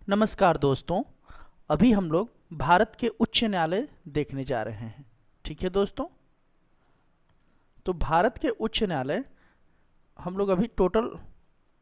नमस्कार दोस्तों। अभी हम लोग भारत के उच्च न्यायालय देखने जा रहे हैं। ठीक है दोस्तों, तो भारत के उच्च न्यायालय हम लोग अभी टोटल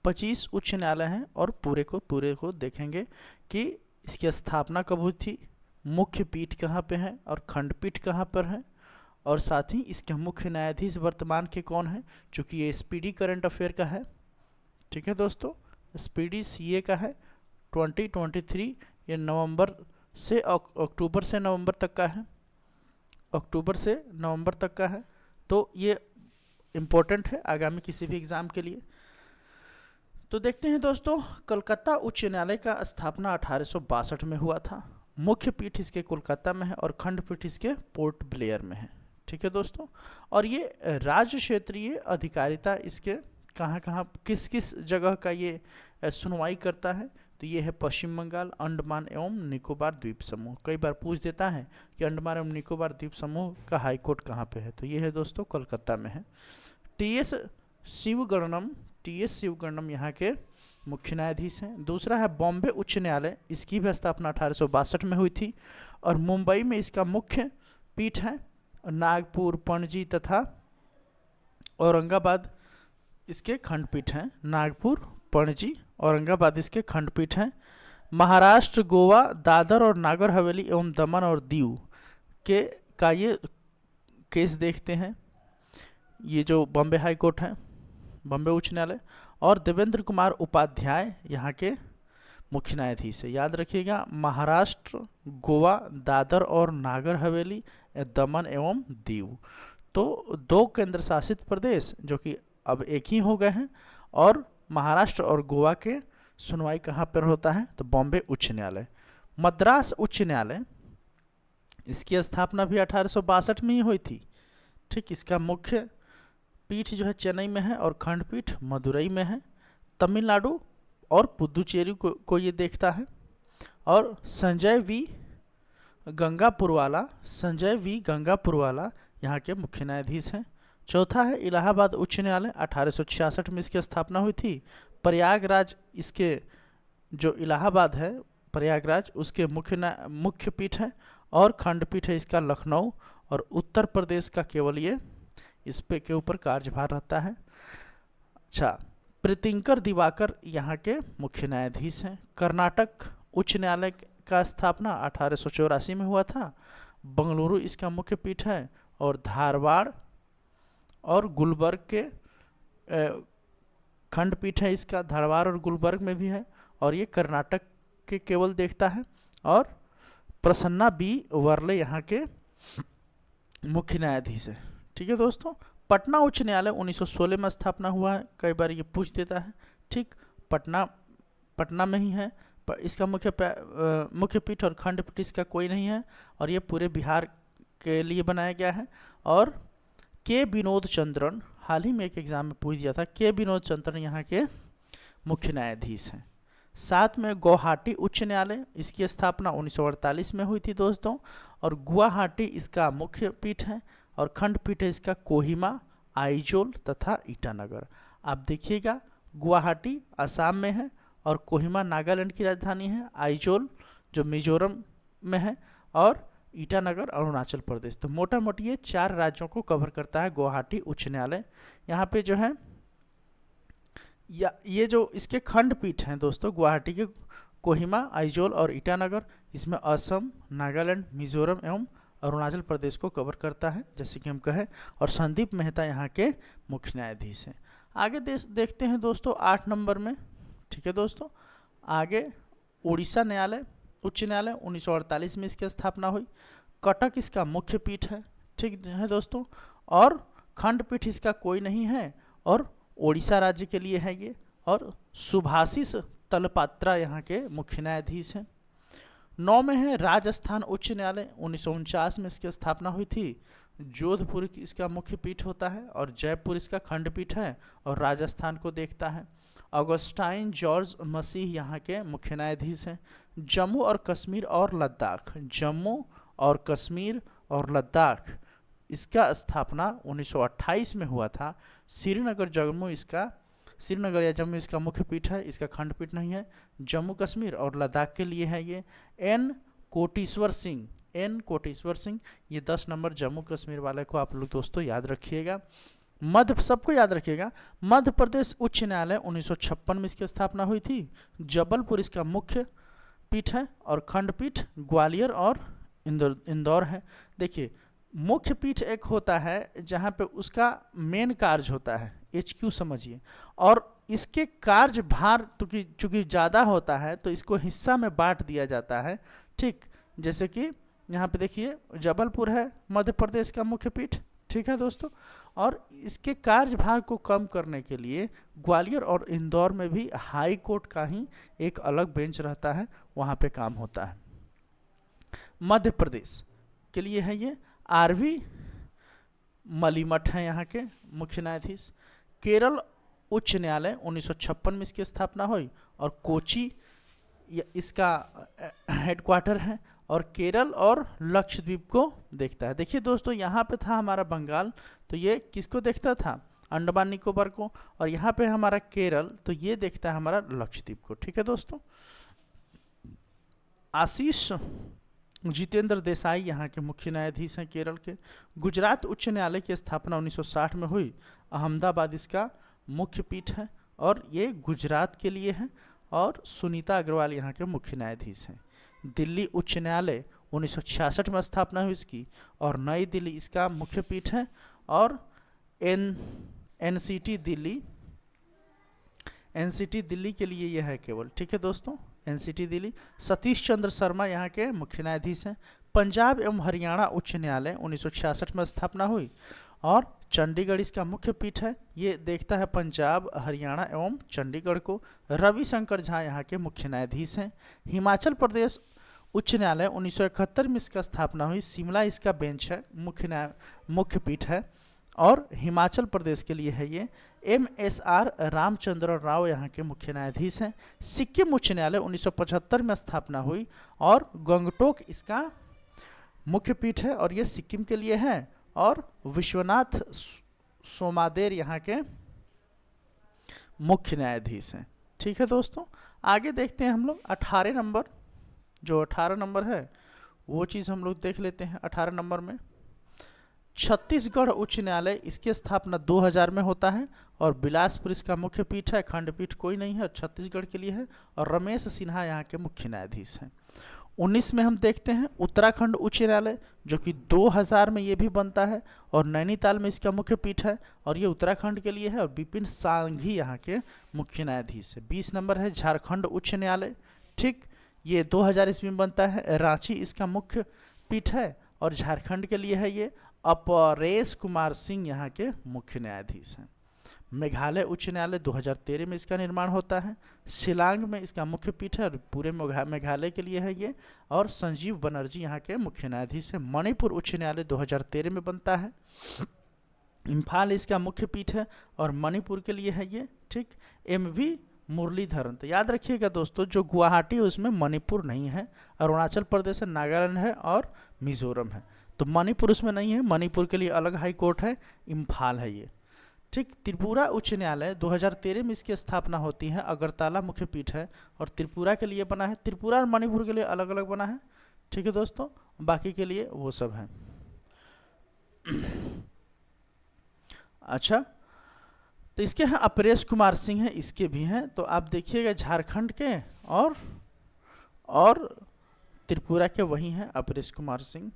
25 उच्च न्यायालय हैं और पूरे को देखेंगे कि इसकी स्थापना कब हुई थी, मुख्य पीठ कहाँ पे है और खंडपीठ कहाँ पर है, और साथ ही इसके मुख्य न्यायाधीश वर्तमान के कौन हैं, चूँकि ये स्पीडी करंट अफेयर का है। ठीक है दोस्तों, स्पीडी सीए का है। 2023 ये नवंबर से अक्टूबर से नवंबर तक का है, अक्टूबर से नवंबर तक का है। तो ये इम्पोर्टेंट है आगामी किसी भी एग्ज़ाम के लिए। तो देखते हैं दोस्तों, कलकत्ता उच्च न्यायालय का स्थापना 1862 में हुआ था। मुख्य पीठ इसके कोलकाता में है और खंडपीठ इसके पोर्ट ब्लेयर में है। ठीक है दोस्तों, और ये राज्य क्षेत्रीय अधिकारिता इसके कहाँ कहाँ किस किस जगह का ये सुनवाई करता है, तो ये है पश्चिम बंगाल, अंडमान एवं निकोबार द्वीप समूह। कई बार पूछ देता है कि अंडमान एवं निकोबार द्वीप समूह का हाई कोर्ट कहाँ पे है, तो ये है दोस्तों कोलकाता में है। टी.एस. शिवगणम यहाँ के मुख्य न्यायाधीश हैं। दूसरा है बॉम्बे उच्च न्यायालय, इसकी भी स्थापना 1862 में हुई थी और मुंबई में इसका मुख्य पीठ है। नागपुर, पणजी तथा औरंगाबाद इसके खंडपीठ हैं। नागपुर, पणजी, औरंगाबाद इसके खंडपीठ हैं। महाराष्ट्र, गोवा, दादर और नागर हवेली एवं दमन और दीव के का ये केस देखते हैं। ये जो बॉम्बे हाई कोर्ट है, बॉम्बे उच्च न्यायालय, और देवेंद्र कुमार उपाध्याय यहाँ के मुख्य न्यायाधीश है। याद रखिएगा, महाराष्ट्र, गोवा, दादर और नागर हवेली, दमन एवं दीव। तो दो केंद्र शासित प्रदेश जो कि अब एक ही हो गए हैं, और महाराष्ट्र और गोवा के सुनवाई कहाँ पर होता है, तो बॉम्बे उच्च न्यायालय। मद्रास उच्च न्यायालय, इसकी स्थापना भी 1862 में ही हुई थी। ठीक, इसका मुख्य पीठ जो है चेन्नई में है और खंडपीठ मदुरई में है। तमिलनाडु और पुदुचेरी को ये देखता है। और संजय वी गंगापुरवाला यहाँ के मुख्य न्यायाधीश हैं। चौथा है इलाहाबाद उच्च न्यायालय, 1866 में इसकी स्थापना हुई थी। प्रयागराज, इसके जो इलाहाबाद है प्रयागराज, उसके मुख्य पीठ है और खंडपीठ है इसका लखनऊ, और उत्तर प्रदेश का केवल ये इस पे के ऊपर कार्यभार रहता है। अच्छा, प्रीतिंकर दिवाकर यहाँ के मुख्य न्यायाधीश हैं। कर्नाटक उच्च न्यायालय का स्थापना 1884 में हुआ था। बंगलुरु इसका मुख्य पीठ है और धारवाड़ और गुलबर्ग के खंडपीठ है इसका, धारवाड़ और गुलबर्ग में भी है, और ये कर्नाटक के केवल देखता है। और प्रसन्ना बी वर्ले यहाँ के मुख्य न्यायाधीश है। ठीक है दोस्तों, पटना उच्च न्यायालय 1916 में स्थापना हुआ है। कई बार ये पूछ देता है। ठीक, पटना में ही है, पर इसका मुख्य पीठ और खंडपीठ इसका कोई नहीं है, और ये पूरे बिहार के लिए बनाया गया है। और के विनोद चंद्रन, हाल ही में एक एग्जाम में पूछ दिया था, के विनोद चंद्रन यहाँ के मुख्य न्यायाधीश हैं। साथ में गुवाहाटी उच्च न्यायालय, इसकी स्थापना 1948 में हुई थी दोस्तों, और गुवाहाटी इसका मुख्य पीठ है और खंडपीठ है इसका कोहिमा, आइजोल तथा ईटानगर। आप देखिएगा, गुवाहाटी असम में है और कोहिमा नागालैंड की राजधानी है, आइजोल जो मिजोरम में है, और ईटानगर अरुणाचल प्रदेश। तो मोटा मोटी ये 4 राज्यों को कवर करता है गुवाहाटी उच्च न्यायालय। यहाँ पे जो है ये जो इसके खंडपीठ हैं दोस्तों, गुवाहाटी के कोहिमा, आइजोल और ईटानगर, इसमें असम, नागालैंड, मिजोरम एवं अरुणाचल प्रदेश को कवर करता है, जैसे कि हम कहें। और संदीप मेहता यहाँ के मुख्य न्यायाधीश हैं। आगे देखते हैं दोस्तों 8 नंबर में। ठीक है दोस्तों, आगे उड़ीसा न्यायालय उच्च न्यायालय 1948 में इसकी स्थापना हुई। कटक इसका मुख्य पीठ है। ठीक है दोस्तों, और खंडपीठ इसका कोई नहीं है, और ओडिशा राज्य के लिए है ये। और सुभाषिस तलपात्रा यहाँ के मुख्य न्यायाधीश हैं। 9 में है राजस्थान उच्च न्यायालय, 1949 में इसकी स्थापना हुई थी। जोधपुर इसका मुख्य पीठ होता है और जयपुर इसका खंडपीठ है और राजस्थान को देखता है। ऑगस्टाइन जॉर्ज मसीह यहाँ के मुख्य न्यायाधीश हैं। जम्मू और कश्मीर और लद्दाख इसका स्थापना 1928 में हुआ था। श्रीनगर जम्मू इसका श्रीनगर या जम्मू इसका मुख्य पीठ है, इसका खंडपीठ नहीं है। जम्मू कश्मीर और लद्दाख के लिए है ये एन कोटेश्वर सिंह, एन कोटेश्वर सिंह। ये 10 नंबर जम्मू कश्मीर वाले को आप लोग दोस्तों याद रखिएगा। मध्य, सबको याद रखिएगा, मध्य प्रदेश उच्च न्यायालय 1956 में इसकी स्थापना हुई थी। जबलपुर इसका मुख्य पीठ है और खंडपीठ ग्वालियर और इंदौर है। देखिए, मुख्य पीठ एक होता है जहाँ पे उसका मेन कार्य होता है, HQ समझिए, और इसके कार्य भार चूँकि ज़्यादा होता है तो इसको हिस्सा में बांट दिया जाता है। ठीक, जैसे कि यहाँ पे देखिए जबलपुर है मध्य प्रदेश का मुख्य पीठ, ठीक है दोस्तों, और इसके कार्यभार को कम करने के लिए ग्वालियर और इंदौर में भी हाई कोर्ट का ही एक अलग बेंच रहता है, वहाँ पे काम होता है। मध्य प्रदेश के लिए है ये RV मलीमठ है यहाँ के मुख्य न्यायाधीश। केरल उच्च न्यायालय 1956 में इसकी स्थापना हुई और कोची इसका हेडक्वार्टर है और केरल और लक्षद्वीप को देखता है। देखिए दोस्तों, यहाँ पे था हमारा बंगाल, तो ये किसको देखता था, अंडमान निकोबार को, और यहाँ पे हमारा केरल, तो ये देखता है हमारा लक्षद्वीप को। ठीक है दोस्तों, आशीष जितेंद्र देसाई यहाँ के मुख्य न्यायाधीश हैं केरल के। गुजरात उच्च न्यायालय की स्थापना 1960 में हुई, अहमदाबाद इसका मुख्य पीठ है और ये गुजरात के लिए है, और सुनीता अग्रवाल यहाँ के मुख्य न्यायाधीश हैं। दिल्ली उच्च न्यायालय 1966 में स्थापना हुई इसकी और नई दिल्ली इसका मुख्य पीठ है, और NCT दिल्ली के लिए यह है केवल। ठीक है दोस्तों, NCT दिल्ली। सतीश चंद्र शर्मा यहाँ के मुख्य न्यायाधीश हैं। पंजाब एवं हरियाणा उच्च न्यायालय 1966 में स्थापना हुई और चंडीगढ़ इसका मुख्य पीठ है। ये देखता है पंजाब, हरियाणा एवं चंडीगढ़ को। रविशंकर झा यहाँ के मुख्य न्यायाधीश हैं। हिमाचल प्रदेश उच्च न्यायालय 1971 में इसका स्थापना हुई, शिमला इसका बेंच है, मुख्य पीठ है, और हिमाचल प्रदेश के लिए है ये MSR रामचंद्र राव यहाँ के मुख्य न्यायाधीश हैं। सिक्किम उच्च न्यायालय 1975 में स्थापना हुई और गंगटोक इसका मुख्य पीठ है और ये सिक्किम के लिए है, और विश्वनाथ सोमादेर यहाँ के मुख्य न्यायाधीश हैं। ठीक है दोस्तों, आगे देखते हैं हम लोग 18 नंबर, जो 18 नंबर है वो चीज़ हम लोग देख लेते हैं। 18 नंबर में छत्तीसगढ़ उच्च न्यायालय, इसकी स्थापना 2000 में होता है और बिलासपुर इसका मुख्य पीठ है, खंडपीठ कोई नहीं है, छत्तीसगढ़ के लिए है, और रमेश सिन्हा यहाँ के मुख्य न्यायाधीश हैं। 19 में हम देखते हैं उत्तराखंड उच्च न्यायालय, जो कि 2000 में ये भी बनता है और नैनीताल में इसका मुख्य पीठ है और ये उत्तराखंड के लिए है, और विपिन सांघी यहाँ के मुख्य न्यायाधीश है। 20 नंबर है झारखंड उच्च न्यायालय, ठीक, ये 2000 ईस्वी में बनता है, रांची इसका मुख्य पीठ है और झारखंड के लिए है ये। अपरेश कुमार सिंह यहाँ के मुख्य न्यायाधीश हैं। मेघालय उच्च न्यायालय 2013 में इसका निर्माण होता है। शिलांग में इसका मुख्य पीठ है और पूरे मेघालय के लिए है ये, और संजीव बनर्जी यहाँ के मुख्य न्यायाधीश है। मणिपुर उच्च न्यायालय 2013 में बनता है, इम्फाल इसका मुख्य पीठ है और मणिपुर के लिए है ये, ठीक। MV मुरलीधरन, तो याद रखिएगा दोस्तों, जो गुवाहाटी है उसमें मणिपुर नहीं है, अरुणाचल प्रदेश है, नागालैंड है और मिजोरम है, तो मणिपुर उसमें नहीं है, मणिपुर के लिए अलग हाई कोर्ट है, इम्फाल है ये, ठीक। त्रिपुरा उच्च न्यायालय 2013 में इसकी स्थापना होती है, अगरतला मुख्य पीठ है और त्रिपुरा के लिए बना है, त्रिपुरा और मणिपुर के लिए अलग अलग बना है, ठीक है दोस्तों, बाकी के लिए वो सब है। अच्छा, तो इसके हैं अपरेश कुमार सिंह हैं, इसके भी हैं, तो आप देखिएगा झारखंड के और त्रिपुरा के वही हैं अपरेश कुमार सिंह।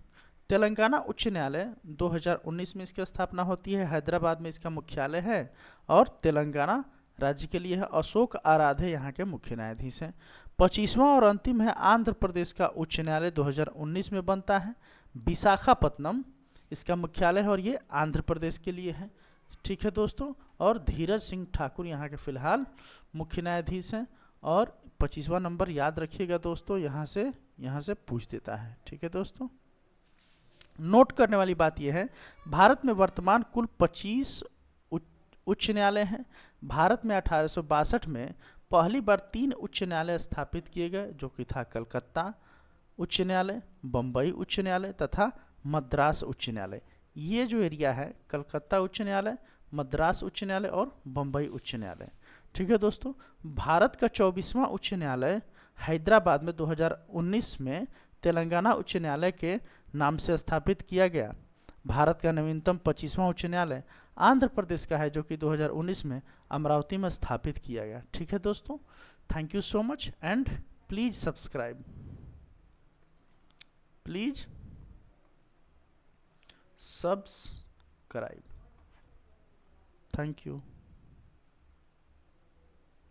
तेलंगाना उच्च न्यायालय 2019 में इसकी स्थापना होती है, हैदराबाद में इसका मुख्यालय है और तेलंगाना राज्य के लिए है। अशोक आराधे यहाँ के मुख्य न्यायाधीश हैं। 25वां और अंतिम है आंध्र प्रदेश का उच्च न्यायालय, 2019 में बनता है, विशाखापत्तनम इसका मुख्यालय है और ये आंध्र प्रदेश के लिए है, ठीक है दोस्तों। और धीरज सिंह ठाकुर यहाँ के फिलहाल मुख्य न्यायाधीश हैं। और 25वां नंबर याद रखिएगा दोस्तों, यहाँ से पूछ देता है, ठीक है दोस्तों। नोट करने वाली बात यह है, भारत में वर्तमान कुल 25 उच्च न्यायालय हैं। भारत में 1862 में पहली बार 3 उच्च न्यायालय स्थापित किए गए, जो कि था कलकत्ता उच्च न्यायालय, बम्बई उच्च न्यायालय तथा मद्रास उच्च न्यायालय। ये जो एरिया है, कलकत्ता उच्च न्यायालय, मद्रास उच्च न्यायालय और बम्बई उच्च न्यायालय, ठीक है दोस्तों, भारत का 24वां उच्च न्यायालय हैदराबाद में 2019 में तेलंगाना उच्च न्यायालय के नाम से स्थापित किया गया। भारत का नवीनतम 25वां उच्च न्यायालय आंध्र प्रदेश का है, जो कि 2019 में अमरावती में स्थापित किया गया। ठीक है दोस्तों, thank you so much and please subscribe, please subscribe. Thank you.